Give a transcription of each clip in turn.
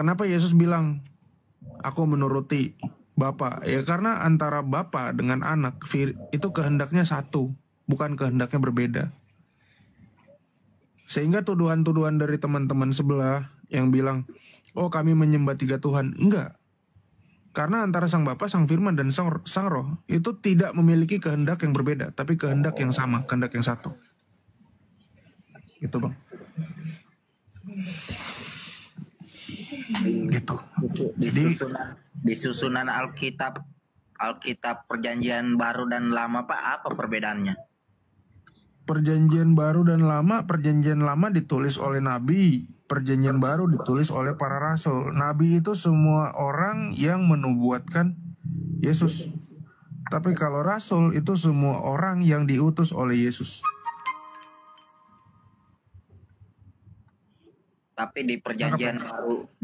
kenapa Yesus bilang aku menuruti Bapa? Ya karena antara Bapa dengan anak itu kehendaknya satu, bukan kehendaknya berbeda. Sehingga tuduhan-tuduhan dari teman-teman sebelah yang bilang, oh kami menyembah tiga Tuhan. Enggak. Karena antara Sang Bapa, Sang Firman, dan Sang Roh itu tidak memiliki kehendak yang berbeda, tapi kehendak yang sama, kehendak yang satu. Gitu Bang. Gitu. Di susunan Alkitab Perjanjian Baru dan Lama Pak, apa perbedaannya? Perjanjian Baru dan Lama, Perjanjian Lama ditulis oleh Nabi, Perjanjian Baru ditulis oleh para rasul. Nabi itu semua orang yang menubuatkan Yesus. Tapi kalau rasul itu semua orang yang diutus oleh Yesus. Tapi di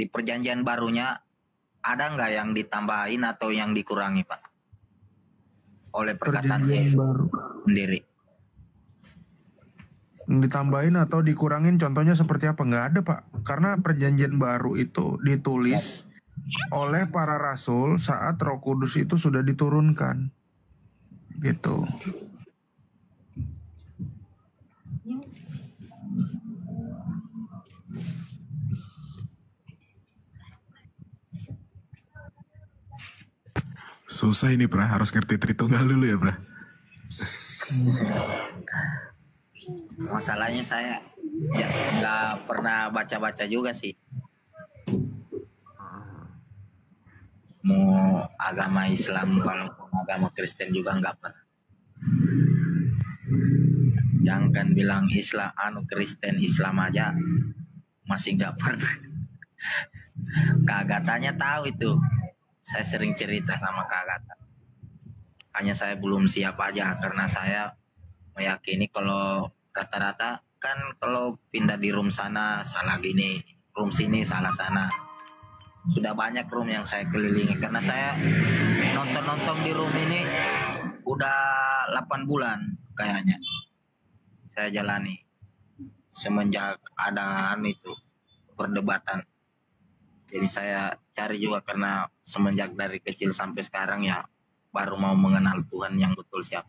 perjanjian barunya ada nggak yang ditambahin atau yang dikurangi Pak? Oleh perkataan Yesus sendiri. Ditambahin atau dikurangin contohnya seperti apa? Nggak ada Pak. Karena perjanjian baru itu ditulis oleh para rasul saat Roh Kudus itu sudah diturunkan. Gitu. Susah ini Pra, harus ngerti Tritunggal dulu ya Pra. Masalahnya saya ya nggak pernah baca-baca juga sih. Mau agama Islam walaupun agama Kristen juga nggak pernah. Jangan kan bilang Islam, Kristen Islam aja masih nggak pernah. Kak Agatanya tahu itu. Saya sering cerita sama Kak Agatha. Hanya saya belum siap aja karena saya meyakini kalau rata-rata kan kalau pindah di room sana salah gini, room sini salah sana. Sudah banyak room yang saya kelilingi karena saya nonton di room ini udah 8 bulan kayaknya. Saya jalani semenjak ada itu perdebatan. Jadi saya cari juga karena semenjak dari kecil sampai sekarang ya baru mau mengenal Tuhan yang betul siapa.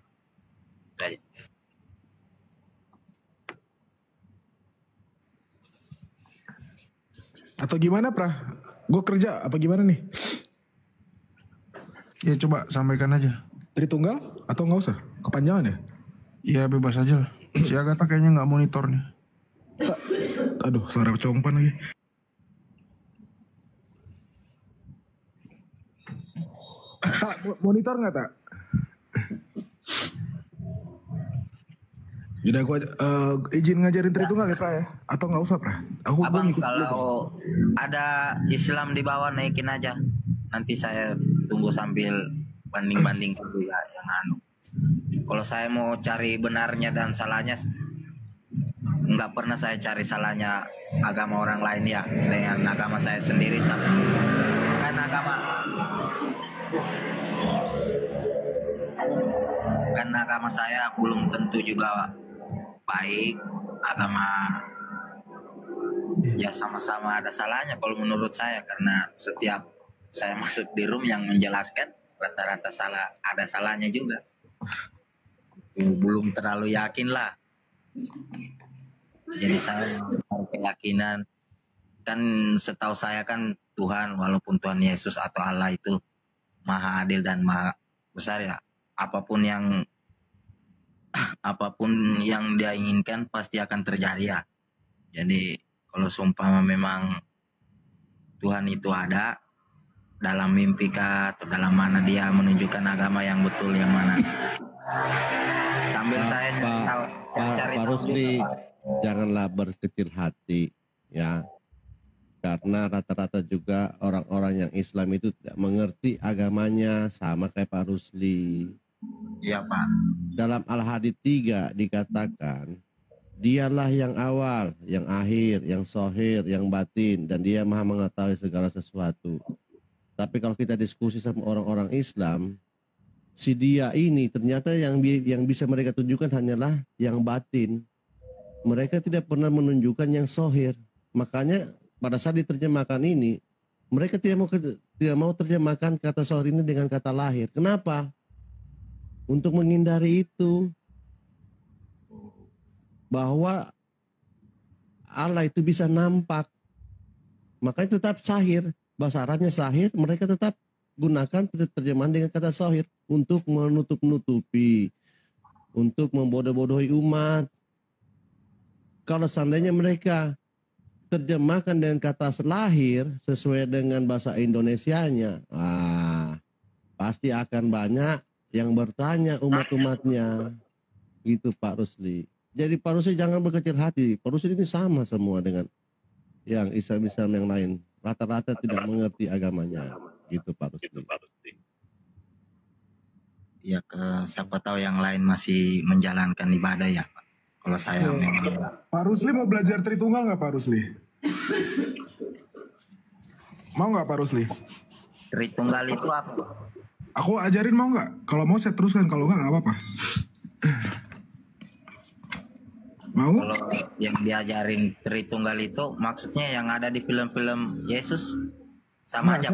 Saya. Atau gimana Pra? Gue kerja apa gimana nih? Ya coba sampaikan aja. Tritunggal atau nggak usah? Kepanjangan ya? Ya bebas aja lah. Si Agatha kayaknya nggak monitor nih. Aduh, suara compan lagi. Tak, monitor nggak tak? Udah gue izin ngajarin Tritunggal ya Pra ya? Atau nggak usah Pra? Abang kalau ada Islam di bawah naikin aja. Nanti saya tunggu sambil banding-banding juga yang anu. Kalau saya mau cari benarnya dan salahnya, nggak pernah saya cari salahnya agama orang lain ya dengan agama saya sendiri. Tapi kan agama saya belum tentu juga baik. Agama ya sama-sama ada salahnya kalau menurut saya karena setiap saya masuk di room yang menjelaskan rata-rata salah, ada salahnya juga. Belum terlalu yakin lah. Jadi saya keyakinan kan setahu saya kan Tuhan walaupun Tuhan Yesus atau Allah itu maha adil dan maha besar ya. Apapun yang dia inginkan pasti akan terjadi ya. Jadi kalau seumpama memang Tuhan itu ada dalam mimpi kah atau dalam mana dia menunjukkan agama yang betul yang mana. Sambil saya cari Pak Rusli, janganlah berkecil hati ya. Karena rata-rata juga orang-orang yang Islam itu tidak mengerti agamanya sama kayak Pak Rusli. Iya Pak. Dalam Al-Hadid 3 dikatakan, dialah yang awal, yang akhir, yang zohir, yang batin, dan dia maha mengetahui segala sesuatu. Tapi kalau kita diskusi sama orang-orang Islam, si dia ini ternyata yang bisa mereka tunjukkan hanyalah yang batin. Mereka tidak pernah menunjukkan yang zohir. Makanya pada saat diterjemahkan ini, Mereka tidak mau terjemahkan kata sohir ini dengan kata lahir. Kenapa? Untuk menghindari itu, bahwa Allah itu bisa nampak. Makanya tetap sahir. Bahasa Arabnya sahir, mereka tetap gunakan terjemahan dengan kata sohir untuk menutup-nutupi, untuk membodoh-bodohi umat. Kalau seandainya mereka terjemahkan dengan kata lahir sesuai dengan bahasa Indonesianya, pasti akan banyak yang bertanya umat-umatnya. Gitu Pak Rusli. Jadi Pak Rusli jangan berkecil hati. Pak Rusli ini sama semua dengan yang Islam-Islam yang lain. Rata-rata tidak mengerti agamanya. Gitu Pak Rusli. Ya, siapa tahu yang lain masih menjalankan ibadah ya Pak. Kalau saya memang Pak Rusli mau belajar Tritunggal nggak Pak Rusli? Mau nggak Pak Rusli? Tritunggal itu apa? Aku ajarin mau nggak? Kalau mau saya teruskan, kalau nggak apa-apa. Mau? Kalau yang diajarin Tritunggal itu maksudnya yang ada di film-film Yesus sama Nah, aja.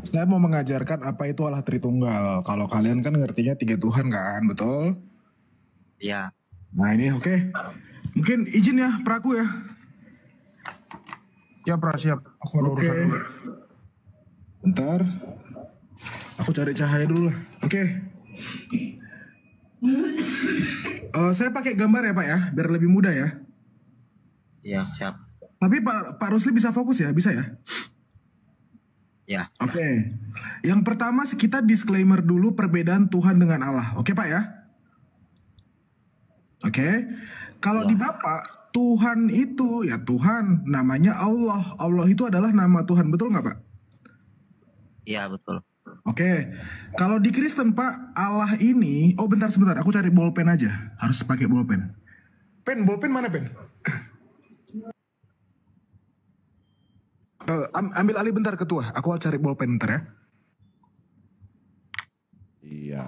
saya mau mengajarkan apa itu Allah Tritunggal. Kalau kalian kan ngertinya 3 Tuhan kan, betul? Ya, Nah ini oke. Mungkin izin ya, Praku ya. Ya pra, siap. Aku ada Oke. urusan dulu. Bentar. Aku cari cahaya dulu lah. Oke. Saya pakai gambar ya Pak ya, biar lebih mudah ya. ya siap. Tapi Pak Rusli bisa fokus ya, bisa ya? Ya, Oke. Yang pertama kita disclaimer dulu perbedaan Tuhan dengan Allah. Oke Pak ya? Oke. Kalau Ya. di Bapak, Tuhan itu ya Tuhan, namanya Allah. Allah itu adalah nama Tuhan, betul nggak Pak? iya betul. Oke. Kalau di Kristen Pak, Allah ini, oh bentar sebentar, aku cari bolpen aja. Harus pakai bolpen. Bolpen mana pen? Ambil alih bentar ketua, aku cari bolpen bentar ya. Iya.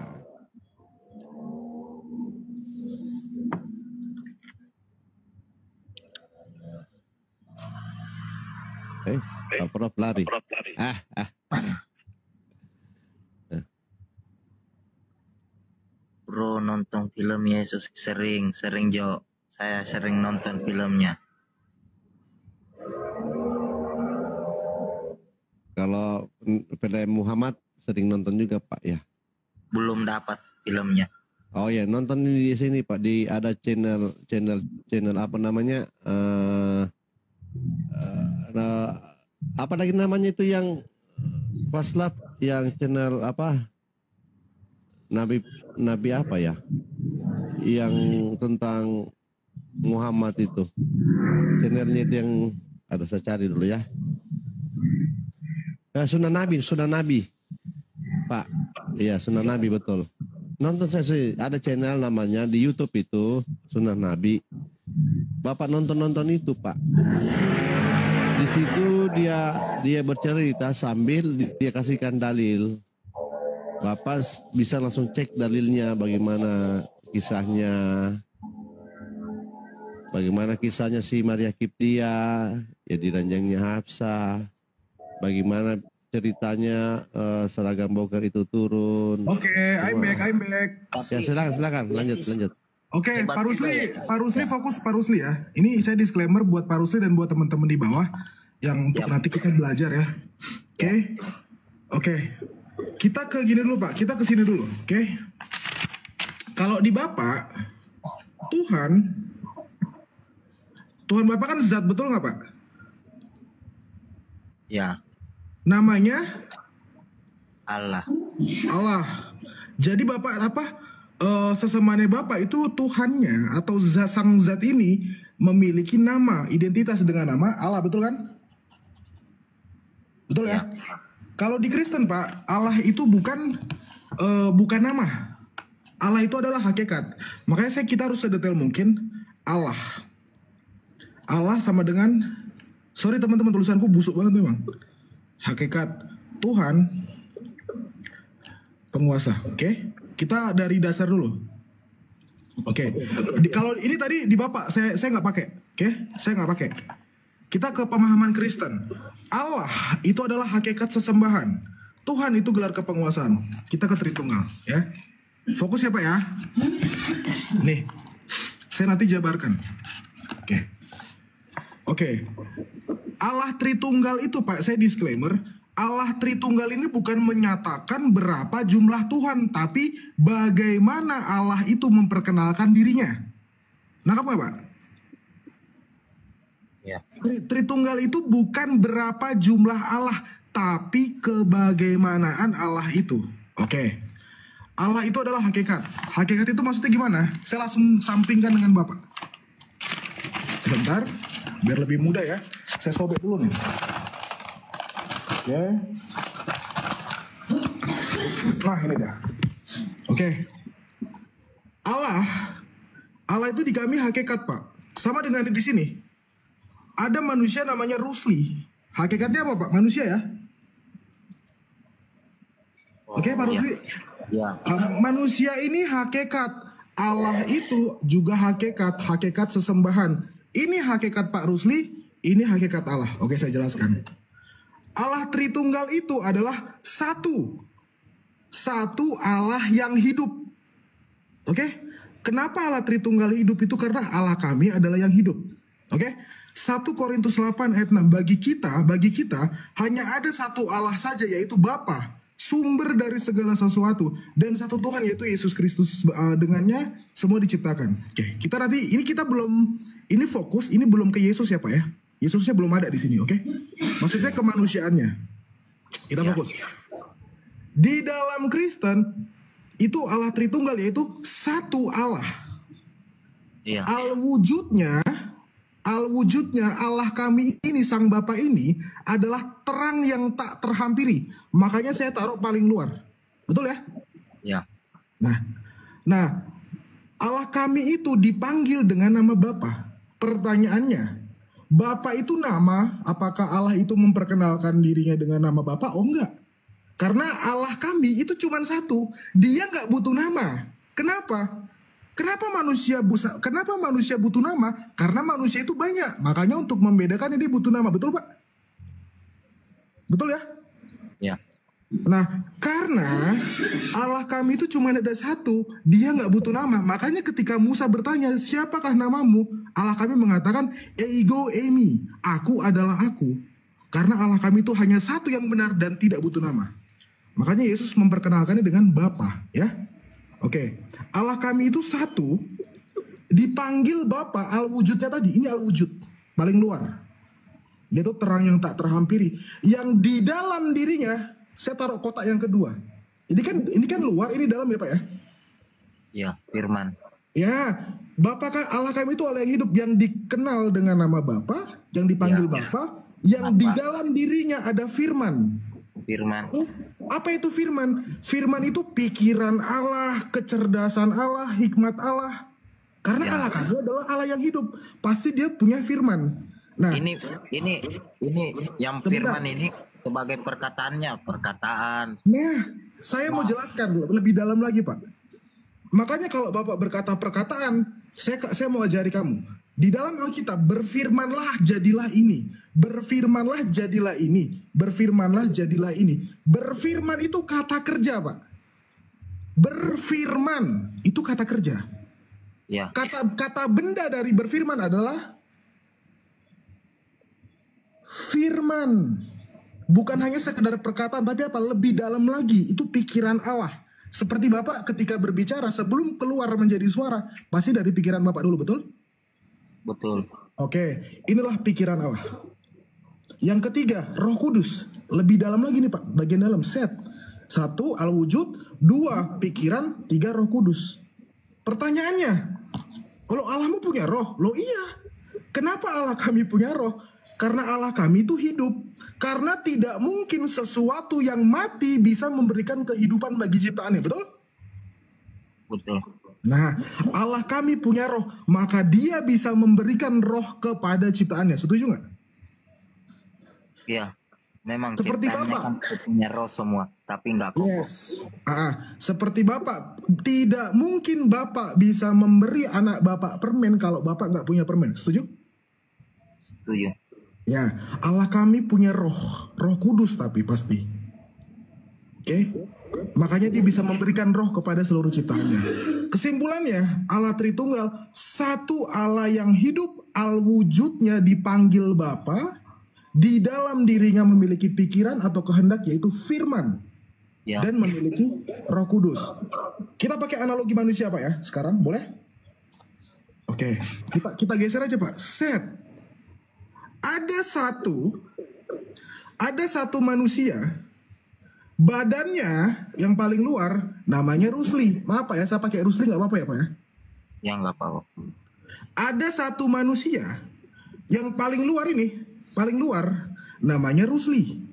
Pak Prof lari. Bro nonton film Yesus sering Jo. Saya sering nonton filmnya. Kalau film Muhammad sering nonton juga Pak ya. Belum dapat filmnya. Oh ya, nonton ini di sini Pak, di ada channel apa namanya? Apa lagi namanya itu yang Paslap, yang channel apa? Nabi apa ya? Yang tentang Muhammad itu. Channelnya itu yang saya cari dulu ya. Sunan Nabi. Pak. Iya, Sunan Nabi betul. Nonton saya sih, ada channel namanya di YouTube itu Sunan Nabi. Bapak nonton itu Pak. Di situ dia bercerita sambil dia kasihkan dalil. Bapak bisa langsung cek dalilnya, bagaimana kisahnya si Maria Kiptia, ya diranjangnya Hafsah, bagaimana ceritanya seragam boker itu turun. Oke, I'm back. Ya silakan lanjut. Oke, Hebat Pak juga Rusli, ya. Pak Rusli fokus Pak Rusli ya. Ini saya disclaimer buat Pak Rusli dan buat teman-teman di bawah yang untuk nanti kita belajar ya. Oke. Kita ke gini dulu Pak, kita ke sini dulu, oke? Kalau di Bapak, Tuhan Bapak kan zat, betul nggak Pak? Ya, Namanya Allah. Allah. Jadi Bapak sesemane Bapak itu Tuhannya atau sang zat ini memiliki nama, identitas dengan nama Allah, betul kan? Betul ya? Kalau di Kristen Pak, Allah itu bukan nama. Allah itu adalah hakikat. Makanya kita harus sedetail mungkin Allah. Allah sama dengan, sorry teman-teman tulisanku busuk banget memang. Hakikat Tuhan penguasa. Oke? Kita dari dasar dulu. Oke. Kalau ini tadi di Bapak saya nggak pakai. Oke? Saya nggak pakai. Kita ke pemahaman Kristen. Allah itu adalah hakikat sesembahan. Tuhan itu gelar kepenguasaan. Kita ke Tritunggal ya. Fokus ya Pak ya. Nih, saya nanti jabarkan. Oke. Allah Tritunggal itu Pak, saya disclaimer. Allah Tritunggal ini bukan menyatakan berapa jumlah Tuhan, tapi bagaimana Allah itu memperkenalkan dirinya. Nangkap nggak Pak? Ya. Tritunggal itu bukan berapa jumlah Allah, tapi kebagaimanaan Allah itu. Oke. Allah itu adalah hakikat. Hakikat itu maksudnya gimana? Saya langsung sampingkan dengan Bapak. Sebentar, biar lebih mudah ya. Saya sobek dulu nih. Oke. Nah, ini dah. Oke. Allah itu di kami hakikat, Pak. Sama dengan di sini. Ada manusia namanya Rusli. Hakikatnya apa, Pak? Manusia ya? Oke, Pak Rusli. Ya. Manusia ini hakikat. Allah itu juga hakikat sesembahan. Ini hakikat Pak Rusli, ini hakikat Allah. Oke, saya jelaskan. Allah Tritunggal itu adalah satu Allah yang hidup. Oke? Kenapa Allah Tritunggal hidup itu? Karena Allah kami adalah yang hidup. Oke? 1 Korintus 8 ayat 6. Bagi kita hanya ada satu Allah saja, yaitu Bapa, sumber dari segala sesuatu, dan satu Tuhan, yaitu Yesus Kristus. Dengannya semua diciptakan. Oke, kita nanti kita belum fokus, ini belum ke Yesus ya Pak ya. Yesusnya belum ada di sini, oke? Maksudnya kemanusiaannya. Kita fokus. Di dalam Kristen itu Allah Tritunggal, yaitu satu Allah. Iya. Al-wujudnya Allah kami ini, Sang Bapa ini adalah terang yang tak terhampiri. Makanya saya taruh paling luar. Betul ya? Ya. Nah, Allah kami itu dipanggil dengan nama Bapa. Pertanyaannya, Bapa itu nama, apakah Allah itu memperkenalkan dirinya dengan nama Bapa? Oh enggak. Karena Allah kami itu cuma satu. Dia nggak butuh nama. Kenapa? Kenapa manusia butuh nama? Karena manusia itu banyak. Makanya untuk membedakan ini butuh nama. Betul Pak? Betul ya? Ya. Nah, karena Allah kami itu cuma ada satu, dia nggak butuh nama. Makanya ketika Musa bertanya, siapakah namamu? Allah kami mengatakan, Ego Emi, aku adalah aku. Karena Allah kami itu hanya satu yang benar dan tidak butuh nama. Makanya Yesus memperkenalkannya dengan Bapa, ya. Oke, Allah kami itu satu, dipanggil Bapa. Al-wujudnya tadi, ini al-wujud paling luar. Dia itu terang yang tak terhampiri. Yang di dalam dirinya, saya taruh kotak yang kedua. Ini kan luar, ini dalam ya Pak ya? Ya, firman. Ya, Bapa Allah kami itu Allah yang hidup, yang dikenal dengan nama Bapa, yang dipanggil Bapa, yang di dalam dirinya ada firman. Firman. Apa itu firman? Firman itu pikiran Allah, kecerdasan Allah, hikmat Allah. Karena Allah kami adalah Allah yang hidup, pasti dia punya firman. Nah, ini yang firman ini sebagai perkataan. Nah, saya mau jelaskan lebih dalam lagi Pak. Makanya kalau Bapak berkata perkataan, saya mau ajari kamu. Di dalam Alkitab, berfirmanlah jadilah ini, berfirmanlah jadilah ini, berfirmanlah jadilah ini. Berfirman itu kata kerja Pak. Berfirman itu kata kerja. Ya. Kata benda dari berfirman adalah firman. Bukan hanya sekedar perkataan, tapi apa? Lebih dalam lagi, itu pikiran Allah. Seperti Bapak ketika berbicara, sebelum keluar menjadi suara, pasti dari pikiran Bapak dulu, betul? Betul. Oke, inilah pikiran Allah. Yang ketiga, Roh Kudus. Lebih dalam lagi nih Pak, bagian dalam set. 1, al-wujud. 2, pikiran. 3, Roh Kudus. Pertanyaannya, kalau Allahmu punya roh? Loh iya. Kenapa Allah kami punya roh? Karena Allah kami itu hidup. Karena tidak mungkin sesuatu yang mati bisa memberikan kehidupan bagi ciptaannya, betul? Betul. Nah, Allah kami punya roh, maka dia bisa memberikan roh kepada ciptaannya. Setuju nggak? Iya. Memang Seperti ciptaannya Bapak. kan punya roh semua, tapi nggak kokoh. Yes. Seperti Bapak. Tidak mungkin Bapak bisa memberi anak Bapak permen kalau Bapak nggak punya permen. Setuju? Setuju. Ya, Allah kami punya roh, roh kudus tapi pasti. Oke? Makanya dia bisa memberikan roh kepada seluruh ciptaannya. Kesimpulannya, Allah Tritunggal, satu Allah yang hidup, al-wujudnya dipanggil Bapa, di dalam dirinya memiliki pikiran atau kehendak yaitu firman. Ya. Dan memiliki roh kudus. Kita pakai analogi manusia Pak ya, sekarang boleh? Oke, kita geser aja Pak. Set. Ada satu manusia, badannya yang paling luar namanya Rusli. Maaf Pak ya, saya pakai Rusli nggak apa-apa ya Pak ya? Ya nggak apa-apa. Ada satu manusia yang paling luar namanya Rusli.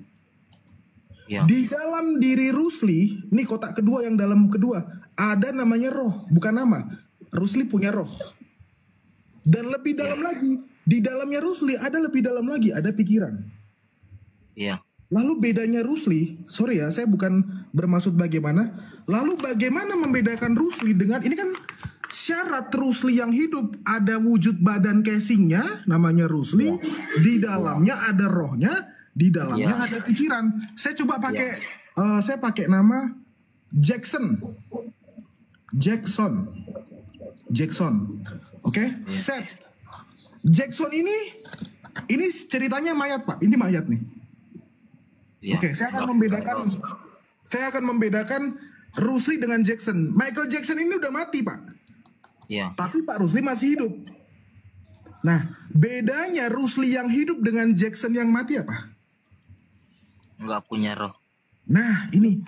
Ya. Di dalam diri Rusli, ini kotak kedua yang dalam kedua, ada namanya roh, bukan nama. Rusli punya roh. Dan lebih dalam lagi, di dalamnya Rusli ada lebih dalam lagi, ada pikiran. Iya. Lalu bedanya Rusli, sorry ya, saya bukan bermaksud bagaimana. Lalu bagaimana membedakan Rusli dengan, ini kan syarat Rusli yang hidup, ada wujud badan casingnya, namanya Rusli, di dalamnya ada rohnya, di dalamnya ada pikiran. Saya coba pakai, saya pakai nama Jackson. Oke, set. Jackson ini ceritanya mayat Pak, ini mayat nih. Ya. Oke, saya akan membedakan Rusli dengan Jackson. Michael Jackson ini udah mati Pak, Iya. tapi Pak Rusli masih hidup. Nah, bedanya Rusli yang hidup dengan Jackson yang mati apa? Nggak punya roh. Nah, ini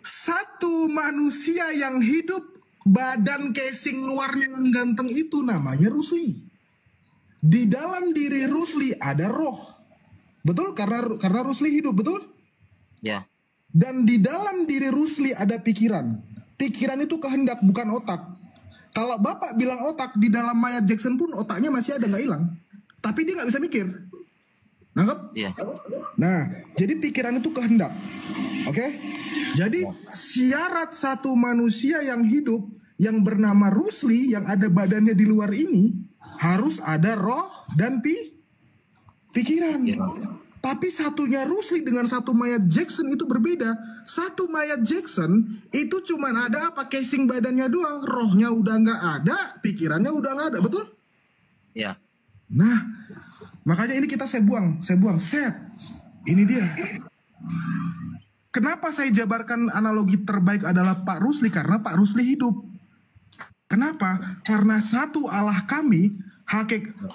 satu manusia yang hidup, badan casing luarnya yang ganteng itu namanya Rusli. Di dalam diri Rusli ada roh. Betul? Karena Rusli hidup, betul? Ya. Dan di dalam diri Rusli ada pikiran. Pikiran itu kehendak, bukan otak. Kalau Bapak bilang otak, di dalam mayat Jackson pun otaknya masih ada, nggak hilang. Tapi dia nggak bisa mikir. Nangkep? Iya. Nah, jadi pikiran itu kehendak. Oke? Jadi syarat satu manusia yang hidup yang bernama Rusli yang ada badannya di luar ini harus ada roh dan pikiran. Iya. Tapi satunya Rusli dengan satu mayat Jackson itu berbeda. Satu mayat Jackson itu cuman ada apa, casing badannya doang, rohnya udah nggak ada, pikirannya udah nggak ada, betul? Ya. Nah, makanya ini saya buang, set. Ini dia. Kenapa saya jabarkan analogi terbaik adalah Pak Rusli? Karena Pak Rusli hidup. Kenapa? Karena satu Allah kami,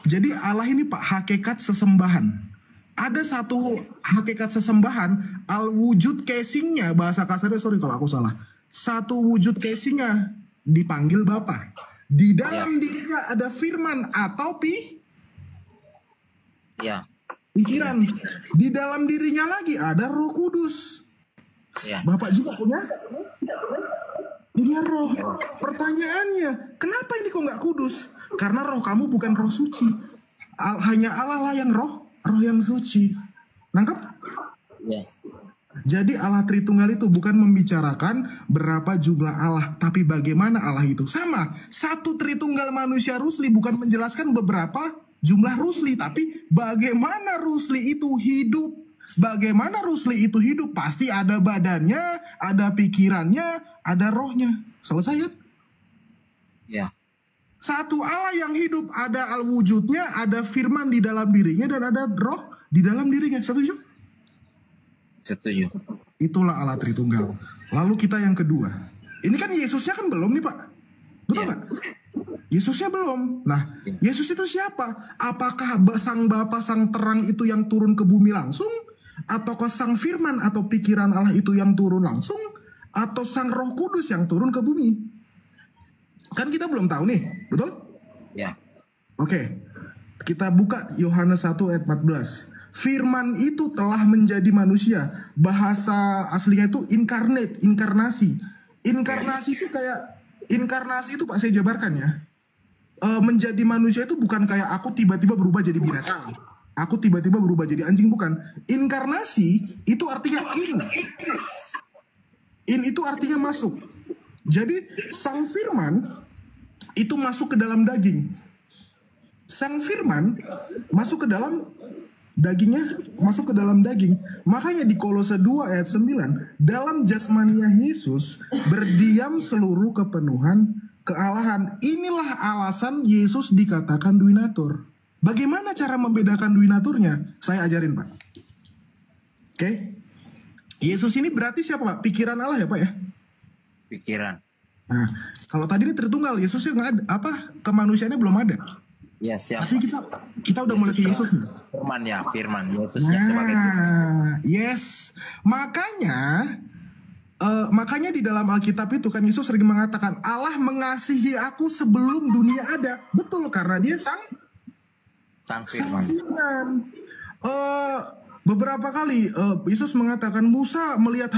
jadi Allah ini Pak hakikat sesembahan. Ada satu hakikat sesembahan, al-wujud casingnya, bahasa kasarnya, sorry kalau aku salah. Satu wujud casingnya dipanggil Bapa. Di dalam dirinya ada firman atau Ya. pikiran. Di dalam dirinya lagi ada Roh Kudus. Ya. Bapak juga punya roh. Pertanyaannya, kenapa ini kok nggak kudus? Karena roh kamu bukan roh suci. Hanya Allah lah yang roh yang suci. Nangkep? Ya. Jadi Allah Tritunggal itu bukan membicarakan berapa jumlah Allah, tapi bagaimana Allah itu. Sama, satu Tritunggal manusia Rusli bukan menjelaskan beberapa jumlah Rusli, tapi bagaimana Rusli itu hidup. Bagaimana Rusli itu hidup, pasti ada badannya, ada pikirannya, ada rohnya. Selesai kan? Ya. Satu Allah yang hidup, ada al-wujudnya, ada firman di dalam dirinya, dan ada roh di dalam dirinya. Setuju? Setuju. Itulah Allah Tritunggal. Lalu kita yang kedua. Ini kan Yesusnya kan belum nih Pak. Betul nggak? Yesusnya belum. Nah, Yesus itu siapa? Apakah Sang Bapa, Sang Terang itu yang turun ke bumi langsung? Ataukah Sang Firman atau pikiran Allah itu yang turun langsung? Atau Sang Roh Kudus yang turun ke bumi? Kan kita belum tahu nih, betul? Ya. Oke, kita buka Yohanes 1 ayat 14. Firman itu telah menjadi manusia. Bahasa aslinya itu incarnate, inkarnasi. Inkarnasi itu Pak, saya jabarkan ya. Menjadi manusia itu bukan kayak aku tiba-tiba berubah jadi binatang. Aku tiba-tiba berubah jadi anjing, bukan. Inkarnasi itu artinya in. In itu artinya masuk. Jadi Sang Firman itu masuk ke dalam daging. Sang Firman masuk ke dalam Dagingnya masuk ke dalam daging. Makanya di Kolose 2 ayat 9, dalam jasmania Yesus berdiam seluruh kepenuhan kealahan. Inilah alasan Yesus dikatakan duinatur. Bagaimana cara membedakan duinaturnya? Saya ajarin, Pak. Oke. Yesus ini berarti siapa, Pak? Pikiran Allah ya, Pak ya? Pikiran. Nah, kalau tadi ini Tritunggal, Yesusnya nggak ada, kemanusiaannya belum ada. Ya, siap. Tapi kita udah mulai ke Yesus nih. Firman Yesusnya sebagai Tuhan. Nah, yes. Makanya di dalam Alkitab itu kan Yesus sering mengatakan Allah mengasihi aku sebelum dunia ada. Betul, karena dia sang Firman. Beberapa kali Yesus mengatakan Musa melihat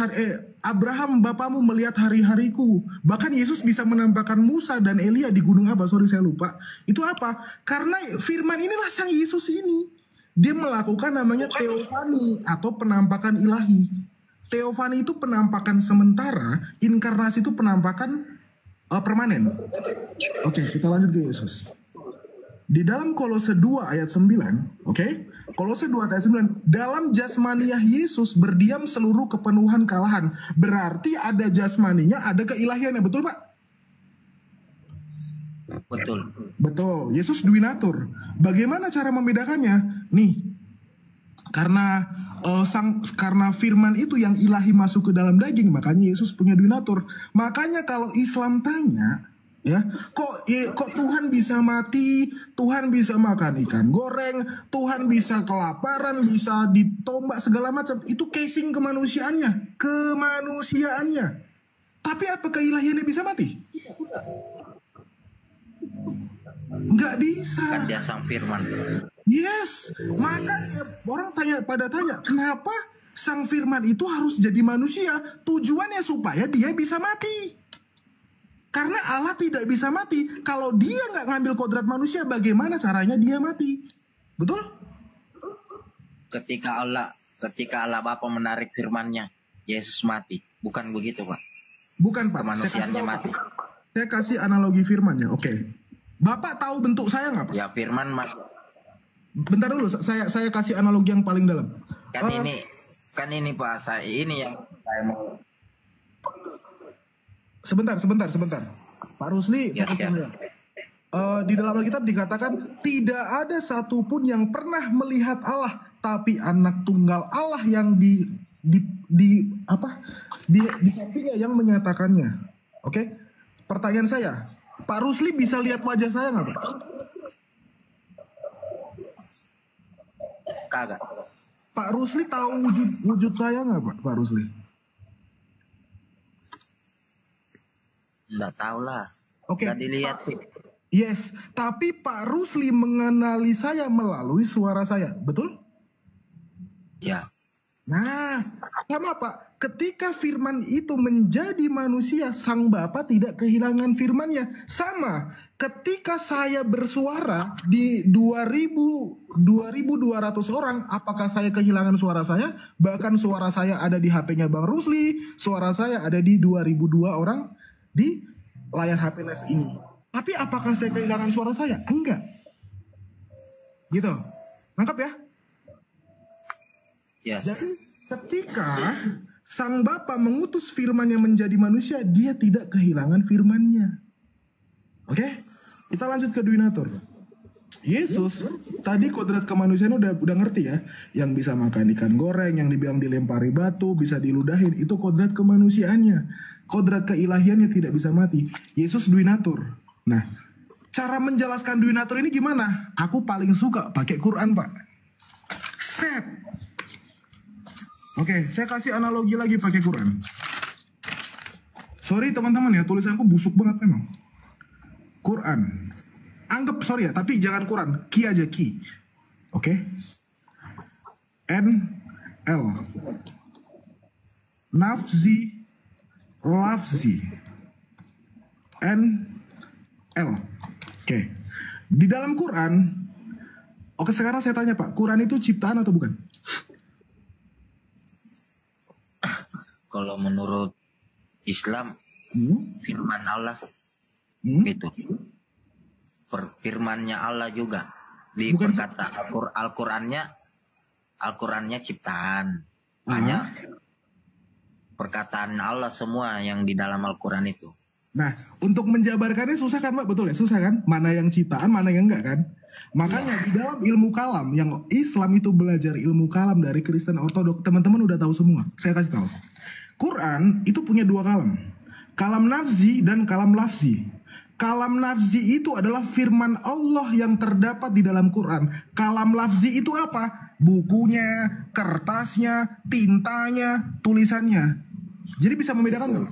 Abraham bapamu melihat hari-hariku. Bahkan Yesus bisa menampakkan Musa dan Elia di gunung apa? Sorry saya lupa. Itu apa? Karena firman inilah sang Yesus ini. Dia melakukan namanya teofani atau penampakan ilahi. Teofani itu penampakan sementara, inkarnasi itu penampakan permanen. Oke, kita lanjut ke Yesus. Di dalam Kolose 2 ayat 9, oke? Kolose 2 ayat 9, dalam jasmaniah Yesus berdiam seluruh kepenuhan kealahan. Berarti ada jasmaninya, ada keilahiannya, betul Pak? Betul. Betul, Yesus duinatur. Bagaimana cara membedakannya? Nih, karena firman itu yang ilahi masuk ke dalam daging, makanya Yesus punya duinatur. Makanya kalau Islam tanya, ya, kok Tuhan bisa mati, Tuhan bisa makan ikan goreng, Tuhan bisa kelaparan, bisa ditombak segala macam, itu casing kemanusiaannya. Tapi apa keilahiannya bisa mati? Nggak bisa. Kan dia sang firman. Yes, makanya orang tanya, kenapa sang firman itu harus jadi manusia? Tujuannya supaya dia bisa mati. Karena Allah tidak bisa mati. Kalau dia nggak ngambil kodrat manusia, bagaimana caranya dia mati? Betul? Ketika Allah Bapa menarik firman-Nya, Yesus mati. Bukan begitu, Pak? Bukan, Pak. Manusianya mati. Saya kasih analogi firman-nya. Oke. Bapak tahu bentuk saya nggak, Pak? Ya, firman mati. Bentar dulu, saya kasih analogi yang paling dalam. Kan ini Pak, ini yang saya mau. Sebentar. Pak Rusli, Ya, siap. Di dalam Alkitab dikatakan tidak ada satupun yang pernah melihat Allah, tapi anak tunggal Allah yang di sampingnya yang menyatakannya. Oke? Pertanyaan saya, Pak Rusli bisa lihat wajah saya nggak, Pak? Kagak. Pak Rusli tahu wujud saya nggak, Pak Rusli? Nggak tahu lah. Oke. Nggak dilihat sih. Yes, tapi Pak Rusli mengenali saya melalui suara saya, betul? Ya. Nah, sama Pak, ketika firman itu menjadi manusia, sang Bapa tidak kehilangan firmannya. Sama, ketika saya bersuara di 2.200 orang, apakah saya kehilangan suara saya? Bahkan suara saya ada di HP-nya Bang Rusli, suara saya ada di 2.002 orang di layar HP live ini. Tapi apakah saya kehilangan suara saya? Enggak. Gitu. Nangkap ya? Yes. Jadi ketika sang Bapa mengutus firman-Nya menjadi manusia, dia tidak kehilangan firman-Nya. Oke? Kita lanjut ke duinatur. Yesus tadi kodrat kemanusiaan udah ngerti ya, yang bisa makan ikan goreng, yang dibilang dilempari batu, bisa diludahin, itu kodrat kemanusiaannya. Kodrat keilahiannya tidak bisa mati. Yesus duinatur. Nah, cara menjelaskan duinatur ini gimana? Aku paling suka pakai Quran, Pak. Set. Oke, saya kasih analogi lagi pakai Quran. Sorry teman-teman ya, tulisanku busuk banget memang. Quran. Anggap, sorry ya, tapi jangan Quran. Ki aja, ki. Oke. N, L. Nafzi, lafzi. N, L. Oke. Di dalam Quran, oke sekarang saya tanya Pak, Quran itu ciptaan atau bukan? Kalau menurut Islam, firman Allah gitu. Firmannya Allah juga. Di Bukan. perkata Al-Qur'annya Al-Qurannya ciptaan. Hanya perkataan Allah semua yang di dalam Al-Quran itu. Nah, untuk menjabarkannya susah kan Pak? Betul ya? Susah kan? Mana yang ciptaan, mana yang enggak kan? Makanya di dalam ilmu kalam, yang Islam itu belajar ilmu kalam dari Kristen Ortodok, teman-teman udah tahu semua. Saya kasih tahu. Quran itu punya dua kalam. Kalam nafzi dan kalam lafzi. Kalam nafzi itu adalah firman Allah yang terdapat di dalam Quran. Kalam lafzi itu apa? Bukunya, kertasnya, tintanya, tulisannya. Jadi bisa membedakan nggak?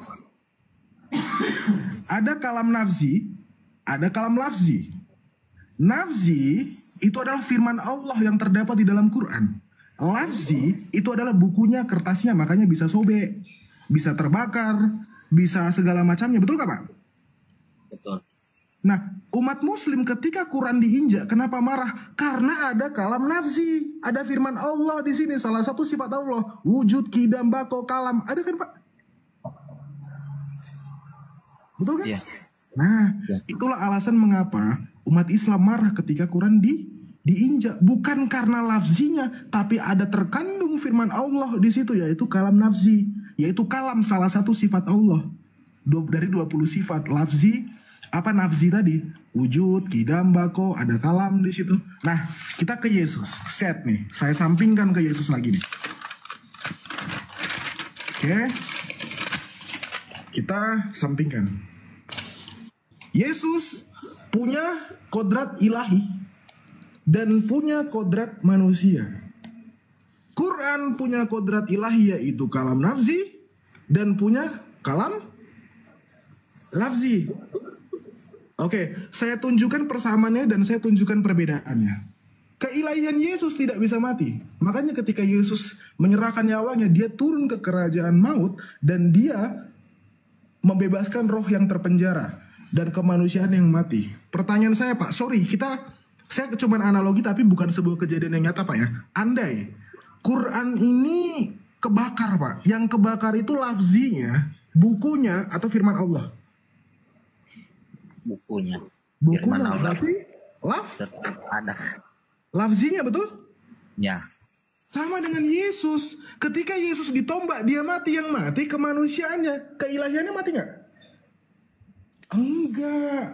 Ada kalam nafzi, ada kalam lafzi. Nafzi itu adalah firman Allah yang terdapat di dalam Quran. Lafzi itu adalah bukunya, kertasnya, makanya bisa sobek, bisa terbakar, bisa segala macamnya. Betul nggak Pak? Betul. Nah, umat muslim ketika Quran diinjak, kenapa marah? Karena ada kalam nafsi, ada firman Allah di sini, salah satu sifat Allah, wujud, kidam, bako, kalam, ada kan Pak? Betul kan? Iya. Nah, Ya. itulah alasan mengapa umat Islam marah ketika Quran diinjak, bukan karena lafzinya, tapi ada terkandung firman Allah di situ, yaitu kalam nafsi, yaitu kalam, salah satu sifat Allah. Dari 20 sifat lafzi, apa nafzi tadi? Wujud, kidam, bako, ada kalam di situ. Nah, kita ke Yesus. Set nih, saya sampingkan ke Yesus lagi nih. Oke. Kita sampingkan. Yesus punya kodrat ilahi dan punya kodrat manusia. Quran punya kodrat ilahi yaitu kalam nafzi dan punya kalam lafzi. Oke, saya tunjukkan persamaannya dan saya tunjukkan perbedaannya. Keilahian Yesus tidak bisa mati. Makanya ketika Yesus menyerahkan nyawanya, dia turun ke kerajaan maut dan dia membebaskan roh yang terpenjara dan kemanusiaan yang mati. Pertanyaan saya Pak, saya cuma analogi tapi bukan sebuah kejadian yang nyata Pak ya. Andai Quran ini kebakar Pak, yang kebakar itu lafzinya, bukunya atau firman Allah? Bukunya. Bukunya Firman Allah berarti tetap ada. lafzinya betul? Ya. Sama dengan Yesus. Ketika Yesus ditombak, dia mati. Yang mati kemanusiaannya. Keilahiannya mati nggak? Enggak.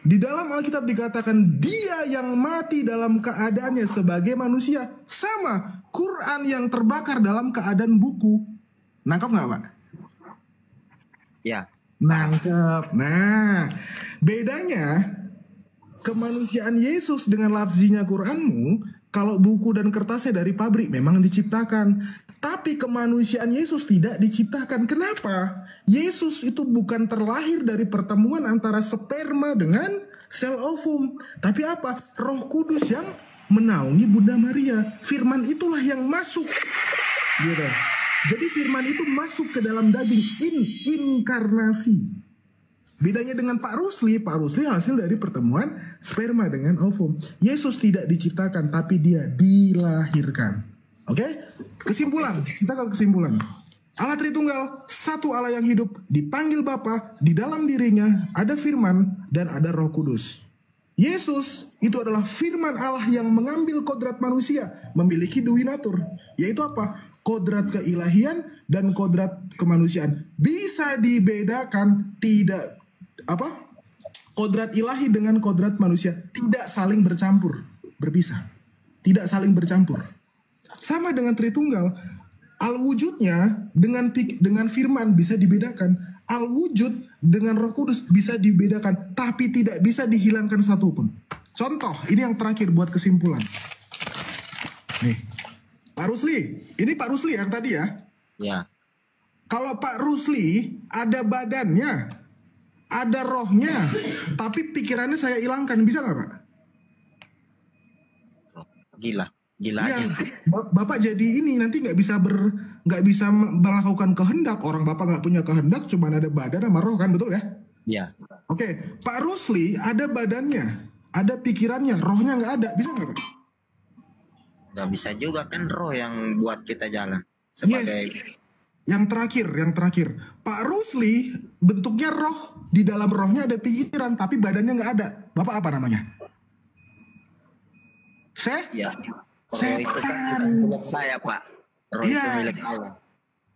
Di dalam Alkitab dikatakan dia yang mati dalam keadaannya sebagai manusia. Sama. Quran yang terbakar dalam keadaan buku. Nangkap nggak Pak? Ya. Nangkep. Nah, bedanya kemanusiaan Yesus dengan lafzinya Quranmu, kalau buku dan kertasnya dari pabrik memang diciptakan. Tapi kemanusiaan Yesus tidak diciptakan. Kenapa? Yesus itu bukan terlahir dari pertemuan antara sperma dengan sel ovum. Tapi apa? Roh Kudus yang menaungi Bunda Maria. Firman itulah yang masuk. Gitu. Jadi firman itu masuk ke dalam daging, inkarnasi. Bedanya dengan Pak Rusli hasil dari pertemuan sperma dengan ovum. Yesus tidak diciptakan, tapi dia dilahirkan. Oke? Kesimpulan, kita ke kesimpulan. Allah Tritunggal, satu Allah yang hidup, dipanggil Bapa, di dalam dirinya ada firman dan ada Roh Kudus. Yesus itu adalah firman Allah yang mengambil kodrat manusia, memiliki duinatur, yaitu apa? Kodrat keilahian dan kodrat kemanusiaan. Bisa dibedakan, tidak kodrat ilahi dengan kodrat manusia tidak saling bercampur, berpisah, tidak saling bercampur. Sama dengan Tritunggal, al-wujudnya dengan firman bisa dibedakan, al-wujud dengan Roh Kudus bisa dibedakan, tapi tidak bisa dihilangkan satupun. Contoh, ini yang terakhir buat kesimpulan. Nih, Pak Rusli, ini Pak Rusli yang tadi ya. Ya. Kalau Pak Rusli ada badannya, ada rohnya, tapi pikirannya saya hilangkan, bisa nggak Pak? Gila Iya, aja. Bapak jadi ini nanti nggak bisa melakukan kehendak. Orang Bapak nggak punya kehendak, cuma ada badan sama roh kan, betul ya? Ya. Oke, Pak Rusli ada badannya, ada pikirannya, rohnya nggak ada, bisa nggak Pak? Gak bisa juga kan roh yang buat kita jalan. Sebagai Yang terakhir, Pak Rusli bentuknya roh, di dalam rohnya ada pikiran, tapi badannya nggak ada. Bapak apa namanya? ya. Roh itu kan Setan. bukan milik saya, Pak. Roh itu Iya. milik Allah.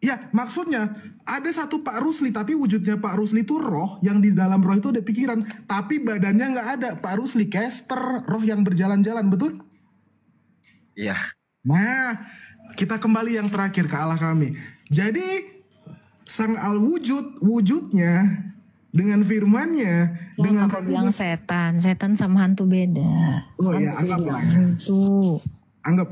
Ya, maksudnya ada satu Pak Rusli, tapi wujudnya Pak Rusli itu roh, yang di dalam roh itu ada pikiran, tapi badannya nggak ada. Pak Rusli Casper, roh yang berjalan-jalan, betul? Iya. Nah, kita kembali yang terakhir ke Allah kami. Jadi sang al-wujud, wujudnya dengan firmannya, dengan Kenapa Roh bilang Kudus. setan sama hantu beda. Oh ya, anggaplah. Hantu. Anggap.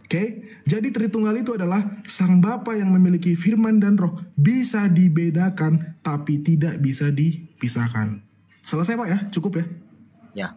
Oke, jadi Tritunggal itu adalah Sang Bapa yang memiliki firman dan roh, bisa dibedakan tapi tidak bisa dipisahkan. Selesai Pak ya, cukup ya. Ya.